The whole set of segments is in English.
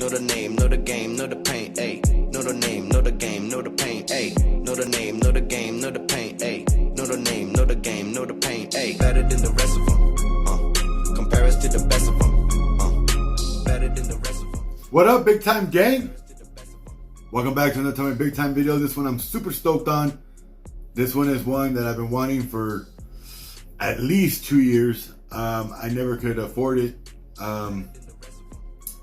Know the name, know the game, know the pain, ayy. Know the name, know the game, know the pain, ayy. Know the name, know the game, know the pain, ayy. Know the name, know the game, know the pain, ayy. Better than the rest of them. Compare us to the best of them. Better than the rest of them. What up, big time gang? Welcome back to another Time Big Time video. This one I'm super stoked on. This one is one that I've been wanting for at least 2 years. I never could afford it.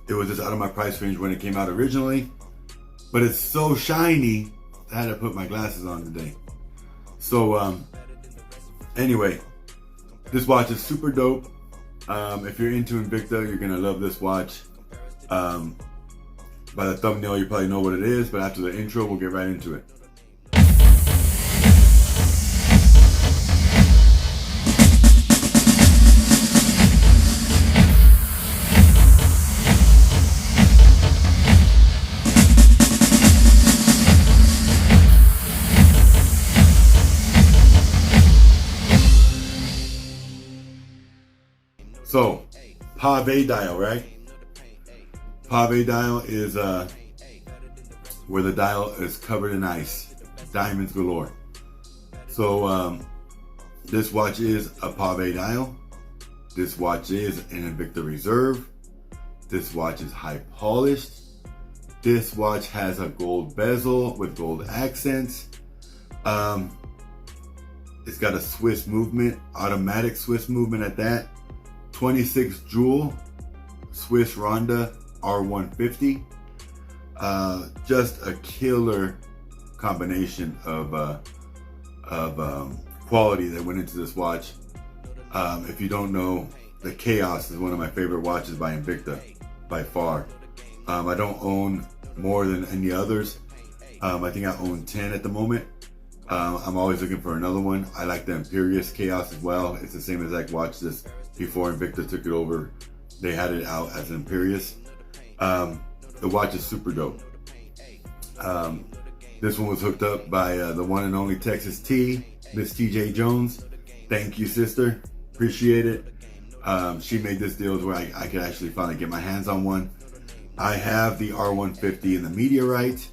It was just out of my price range when it came out originally. But it's so shiny, I had to put my glasses on today. So anyway, this watch is super dope. If you're into Invicta, you're gonna love this watch. By the thumbnail, you probably know what it is, but after the intro, we'll get right into it. So, Pave dial, right? Pave dial is where the dial is covered in ice, diamonds galore. So this watch is a Pave dial. This watch is an Invicta Reserve. This watch is high polished. This watch has a gold bezel with gold accents. It's got a Swiss movement, automatic Swiss movement at that. 26 jewel Swiss RONDA R150. Just a killer combination of quality that went into this watch. If you don't know, the Chaos is one of my favorite watches by Invicta, by far. I don't own more than any others. I think I own 10 at the moment. I'm always looking for another one. I like the Imperious Chaos as well. It's the same exact watch. This before Invicta took it over, they had it out as an Imperious. The watch is super dope. This one was hooked up by the one and only TEXASTEEE, Miss TJ Jones. Thank you, sister. Appreciate it. She made this deal where I could actually finally get my hands on one. I have the R150 in the Meteorite.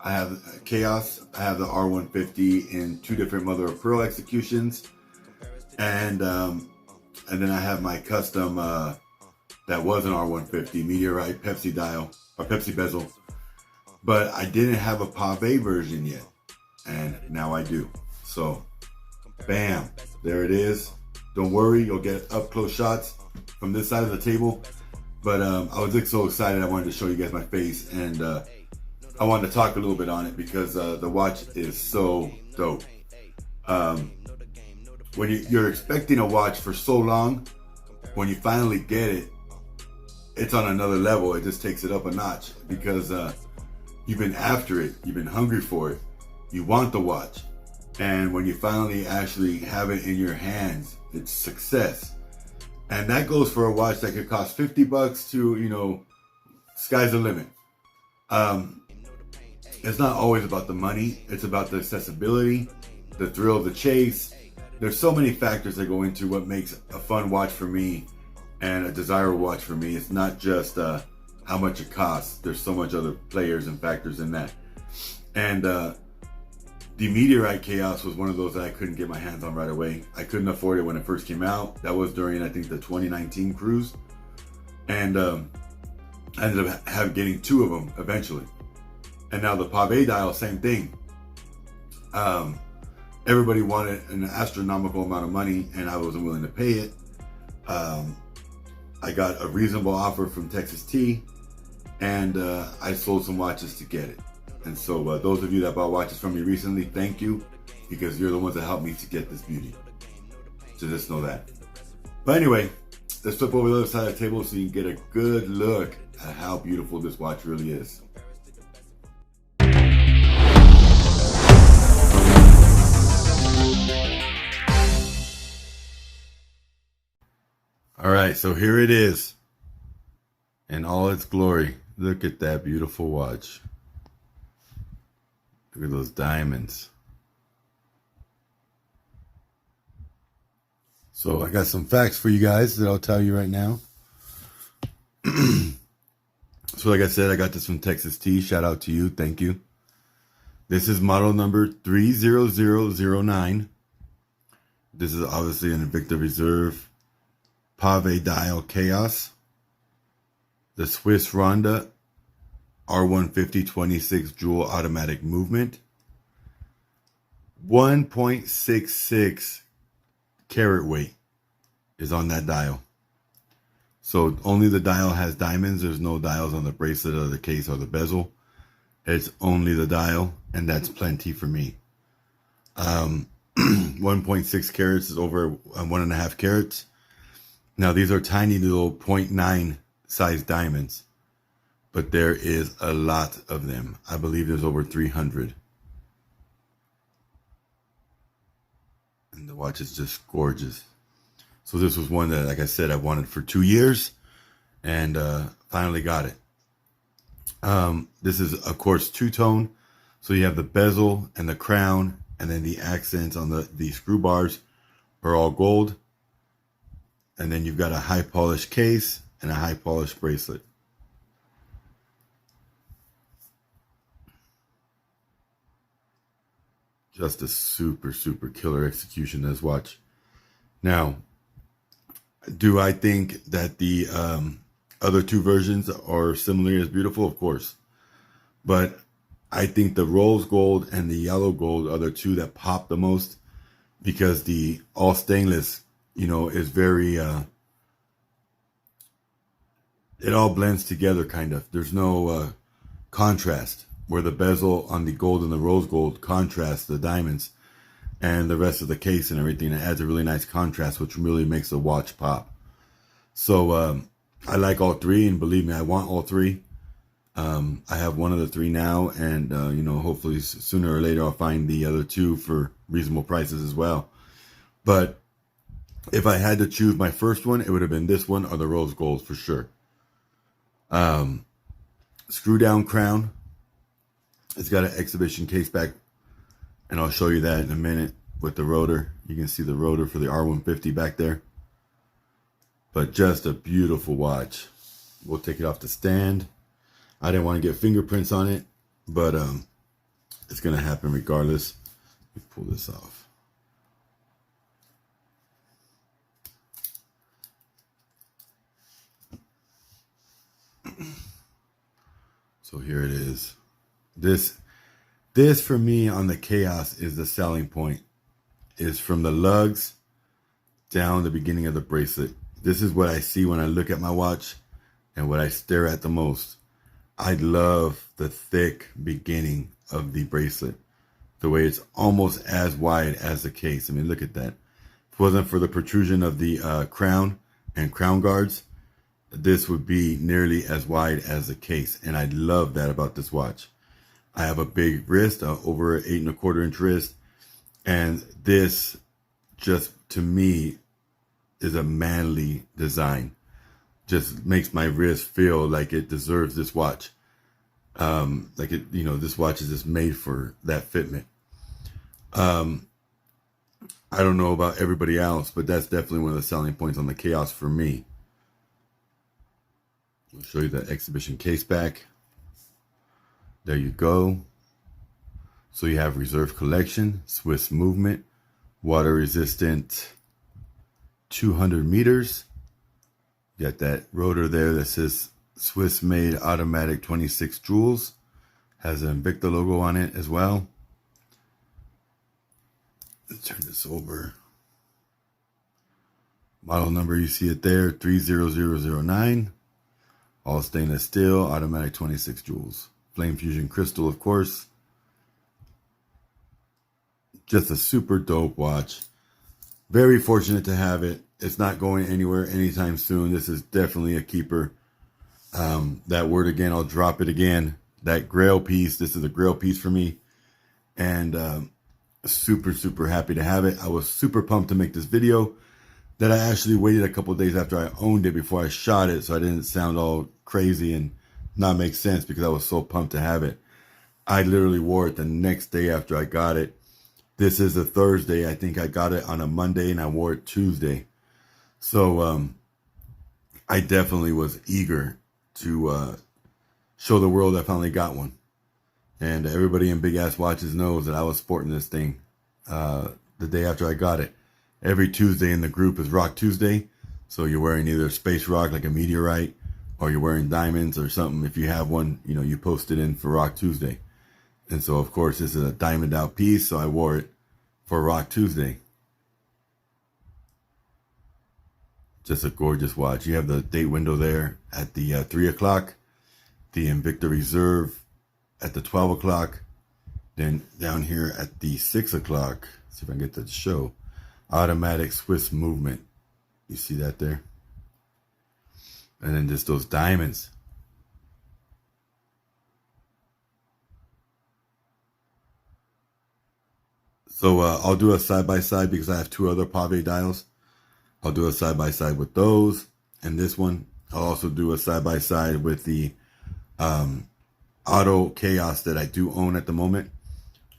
I have Chaos. I have the R150 in 2 different mother of pearl executions. And then I have my custom that was an R150 Meteorite Pepsi dial or Pepsi bezel, but I didn't have a Pave version yet, and now I do. So, bam, there it is. Don't worry, you'll get up close shots from this side of the table. But I was just so excited. I wanted to show you guys my face, and I wanted to talk a little bit on it because the watch is so dope. When you're expecting a watch for so long, when you finally get it, it's on another level. It just takes it up a notch because you've been after it, you've been hungry for it, you want the watch, and when you finally actually have it in your hands, it's success. And that goes for a watch that could cost $50 to, you know, sky's the limit. It's not always about the money. It's about the accessibility, the thrill of the chase. There's so many factors that go into what makes a fun watch for me and a desirable watch for me. It's not just how much it costs. There's so much other players and factors in that. And the Meteorite Chaos was one of those that I couldn't get my hands on right away. I couldn't afford it when it first came out. That was during, I think, the 2019 cruise. And I ended up getting 2 of them eventually. And now the Pave dial, same thing. Everybody wanted an astronomical amount of money, and I wasn't willing to pay it. I got a reasonable offer from TEXASTEEE, and I sold some watches to get it. And so those of you that bought watches from me recently, thank you, because you're the ones that helped me to get this beauty. So just know that. But anyway, let's flip over the other side of the table so you can get a good look at how beautiful this watch really is. All right, so here it is in all its glory. Look at that beautiful watch. Look at those diamonds. So I got some facts for you guys that I'll tell you right now. So like I said, I got this from TEXASTEE. Shout out to you. Thank you. This is model number 30009. This is obviously an Invicta Reserve Pave dial Chaos. The Swiss RONDA R150 26 jewel automatic movement. 1.66 carat weight is on that dial. So only the dial has diamonds. There's no dials on the bracelet or the case or the bezel. It's only the dial, and that's plenty for me. 1.6 carats is over 1.5 carats. Now these are tiny little 0.9 size diamonds, but there is a lot of them. I believe there's over 300. And the watch is just gorgeous. So this was one that, like I said, I wanted for 2 years, and finally got it. This is, of course, two-tone. So you have the bezel and the crown, and then the accents on the screw bars are all gold. And then you've got a high polished case and a high polished bracelet. Just a super, super killer execution of this watch. Now, do I think that the other two versions are similarly as beautiful? Of course. But I think the rose gold and the yellow gold are the two that pop the most, because the all stainless, you know, is very, it all blends together kind of. There's no contrast, where the bezel on the gold and the rose gold contrasts the diamonds and the rest of the case and everything. It adds a really nice contrast, which really makes the watch pop. So I like all three, and believe me, I want all three. I have one of the three now, and you know, hopefully sooner or later I'll find the other two for reasonable prices as well. But if I had to choose my first one, it would have been this one or the rose gold for sure. Screw down crown. It's got an exhibition case back, and I'll show you that in a minute with the rotor. You can see the rotor for the R150 back there. But just a beautiful watch. We'll take it off the stand. I didn't want to get fingerprints on it, but it's going to happen regardless. Let me pull this off. So here it is. This for me on the Chaos is the selling point. Is from the lugs down the beginning of the bracelet. This is what I see when I look at my watch and what I stare at the most. I love the thick beginning of the bracelet. The way it's almost as wide as the case. I mean, look at that. If it wasn't for the protrusion of the crown and crown guards, this would be nearly as wide as the case. And I love that about this watch. I have a big wrist, over 8¼ inch wrist. And this just, to me, is a manly design. Just makes my wrist feel like it deserves this watch. Like it, you know, this watch is just made for that fitment. I don't know about everybody else, but that's definitely one of the selling points on the Chaos for me. I'll show you the exhibition case back. There you go. So you have Reserve Collection, Swiss movement, water resistant 200 meters. You got that rotor there that says Swiss made automatic 26 jewels. Has an Invicta logo on it as well. Let's turn this over. Model number, you see it there, 30009. All stainless steel, automatic 26 jewels. Flame Fusion crystal, of course. Just a super dope watch. Very fortunate to have it. It's not going anywhere anytime soon. This is definitely a keeper. That word again, I'll drop it again. That grail piece, this is a grail piece for me. And super, super happy to have it. I was super pumped to make this video. That I actually waited a couple of days after I owned it before I shot it, so I didn't sound all crazy and not make sense, because I was so pumped to have it. I literally wore it the next day after I got it. This is a Thursday. I think I got it on a Monday and I wore it Tuesday. So I definitely was eager to show the world I finally got one. And everybody in Big Ass Watches knows that I was sporting this thing the day after I got it. Every Tuesday in the group is Rock Tuesday. So you're wearing either space rock like a meteorite, or you're wearing diamonds or something. If you have one, you know, you post it in for Rock Tuesday. And so, of course, this is a diamond out piece, so I wore it for Rock Tuesday. Just a gorgeous watch. You have the date window there at the 3 o'clock, the Invicta Reserve at the 12 o'clock, then down here at the 6 o'clock, see if I can get that to show, automatic Swiss movement. You see that there? And then just those diamonds. So I'll do a side-by-side because I have two other Pave dials. I'll do a side-by-side with those and this one. I'll also do a side-by-side with the Auto Chaos that I do own at the moment.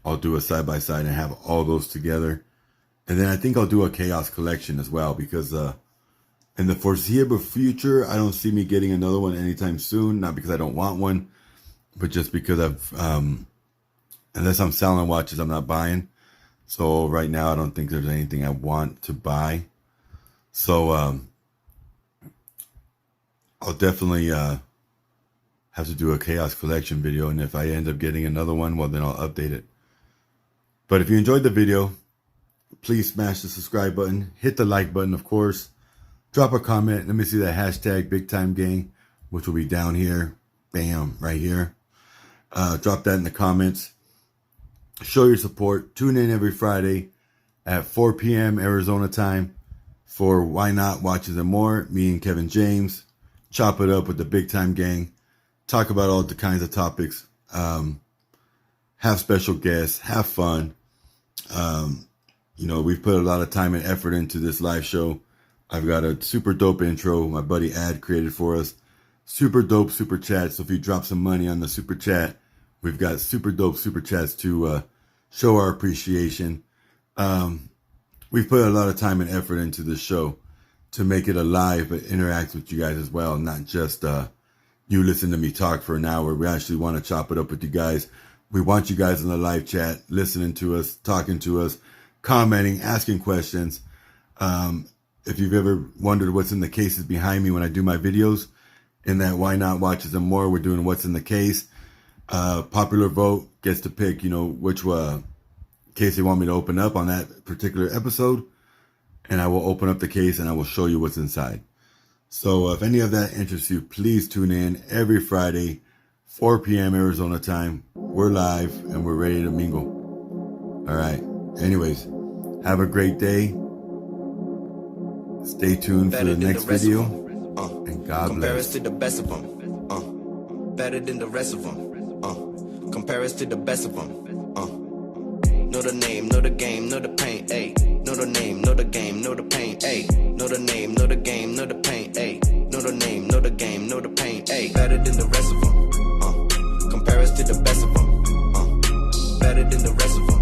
I'll do a side-by-side and have all those together. And then I think I'll do a Chaos collection as well, because in the foreseeable future, I don't see me getting another one anytime soon. Not because I don't want one, but just because unless I'm selling watches, I'm not buying. So right now, I don't think there's anything I want to buy. So I'll definitely have to do a Chaos collection video. And if I end up getting another one, well, then I'll update it. But if you enjoyed the video, please smash the subscribe button. Hit the like button, of course. Drop a comment. Let me see that hashtag Big Time Gang, which will be down here. Bam, right here. Drop that in the comments. Show your support. Tune in every Friday at 4 p.m. Arizona time for Why Not Watches and More. Me and Kevin James chop it up with the Big Time Gang. Talk about all the kinds of topics. Have special guests. Have fun. You know, we've put a lot of time and effort into this live show. I've got a super dope intro my buddy Ad created for us. Super dope super chat. So if you drop some money on the super chat, we've got super dope super chats to show our appreciation. We've put a lot of time and effort into this show to make it alive, but interact with you guys as well. Not just you listen to me talk for an hour. We actually want to chop it up with you guys. We want you guys in the live chat, listening to us, talking to us, commenting, asking questions. If you've ever wondered what's in the cases behind me when I do my videos, in that Why Not Watches and More, we're doing what's in the case. Popular vote gets to pick, you know, which case they want me to open up on that particular episode. And I will open up the case and I will show you what's inside. So if any of that interests you, please tune in every Friday, 4 p.m. Arizona time. We're live and we're ready to mingle. All right. Anyways, have a great day. Stay tuned for the next video. And God bless. Compare us to the best of them. Better than the rest of them. Compare us to the best of them. Know the name, know the game, know the pain, ayy. Know the name, know the game, know the pain, ayy. Know the name, know the game, know the pain, ayy. Know the name, know the game, know the pain, ayy. Better than the rest of them. Compare us to the best of them. Better than the rest of them.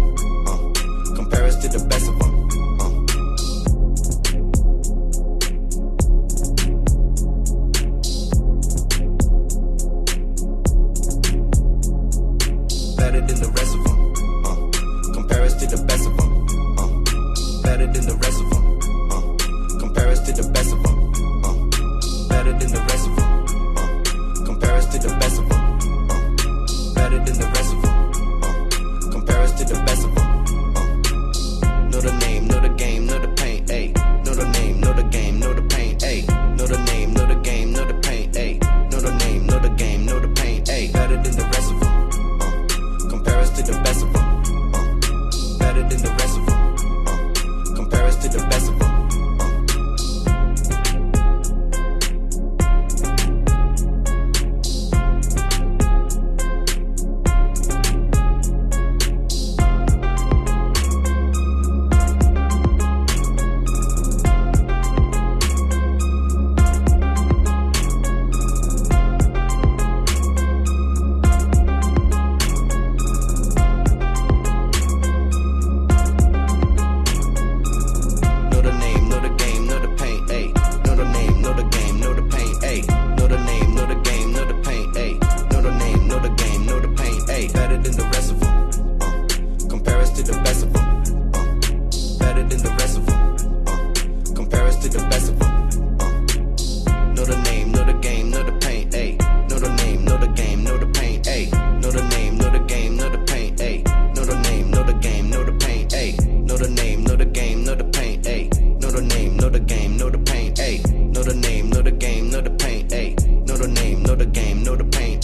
Compare us to the best of them. Better than the rest of them. Compare us to the best of them. Better than the rest of them. Compare us to the best of them. Better than the rest of them. Compare us to the best of them. Better than the rest of them. Compare us to the best of them. Know the name, know the game, know the pain, ayy. Know the name, know the game, know the pain, ayy. Know the name, know the game, know the pain, ayy. Know the name, know the game, know the pain, ayy. Better than the rest of them. Compare us to the best of them. Better than the rest of them. Compare us to the best of them.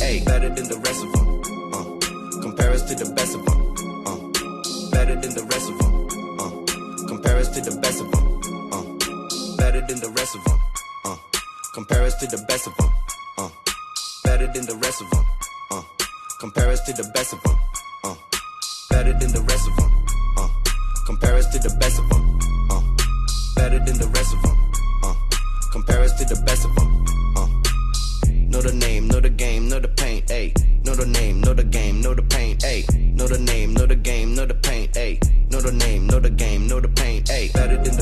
ayy. Better than the rest of them. Compare us to the best of them. Better than the rest of them. Compare us to the best of them. Better than the rest of them. Compare us to the best of them. Better than the rest of them. Compare us to the best of them. Better than the rest of them. Compare us to the best of them. Better than the rest of them. Compare us to the best of them. Know the name, know the game, know the pain, ayy. Know the name, know the game, know the pain, ayy. Know the name, know the game, know the pain, ayy. Know the name, know the game, know the pain, ayy. Better than